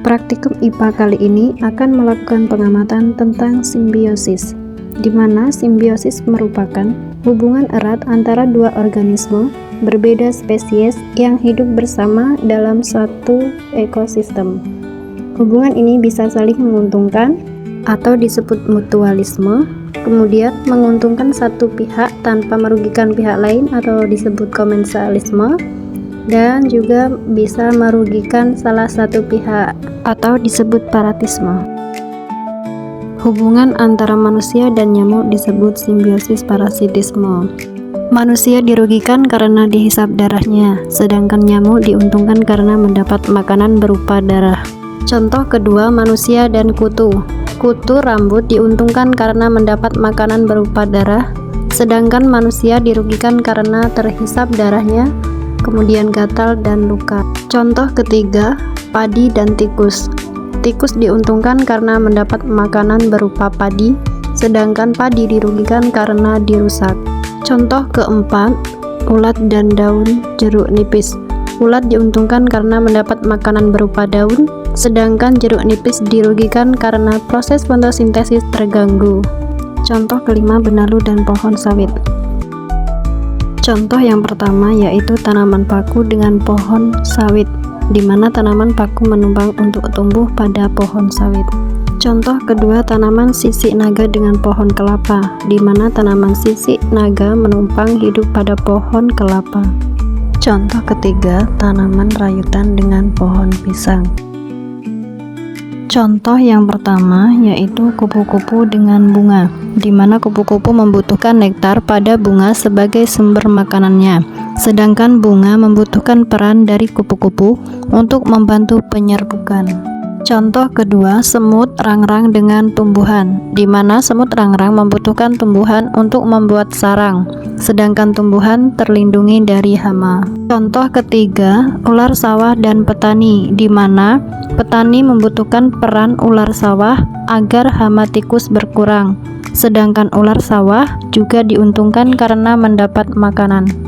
Praktikum IPA kali ini akan melakukan pengamatan tentang simbiosis, di mana simbiosis merupakan hubungan erat antara dua organisme berbeda spesies yang hidup bersama dalam suatu ekosistem. Hubungan ini bisa saling menguntungkan atau disebut mutualisme, kemudian menguntungkan satu pihak tanpa merugikan pihak lain atau disebut komensalisme, dan juga bisa merugikan salah satu pihak atau disebut paratisme. Hubungan antara manusia dan nyamuk disebut simbiosis parasitisme. Manusia dirugikan karena dihisap darahnya, sedangkan nyamuk diuntungkan karena mendapat makanan berupa darah. Contoh kedua, manusia dan kutu. Kutu rambut diuntungkan karena mendapat makanan berupa darah, sedangkan manusia dirugikan karena terhisap darahnya, kemudian gatal dan luka. Contoh ketiga, padi dan tikus. Tikus diuntungkan karena mendapat makanan berupa padi, sedangkan padi dirugikan karena dirusak. Contoh keempat, ulat dan daun jeruk nipis. Ulat diuntungkan karena mendapat makanan berupa daun, sedangkan jeruk nipis dirugikan karena proses fotosintesis terganggu. Contoh kelima, benalu dan pohon sawit. Contoh yang pertama yaitu tanaman paku dengan pohon sawit, di mana tanaman paku menumpang untuk tumbuh pada pohon sawit. Contoh kedua, tanaman sisik naga dengan pohon kelapa, di mana tanaman sisik naga menumpang hidup pada pohon kelapa. Contoh ketiga, tanaman rayutan dengan pohon pisang. Contoh yang pertama yaitu kupu-kupu dengan bunga, di mana kupu-kupu membutuhkan nektar pada bunga sebagai sumber makanannya, sedangkan bunga membutuhkan peran dari kupu-kupu untuk membantu penyerbukan. Contoh kedua, semut rangrang dengan tumbuhan, di mana semut rangrang membutuhkan tumbuhan untuk membuat sarang, sedangkan tumbuhan terlindungi dari hama. Contoh ketiga, ular sawah dan petani, di mana petani membutuhkan peran ular sawah agar hama tikus berkurang, sedangkan ular sawah juga diuntungkan karena mendapat makanan.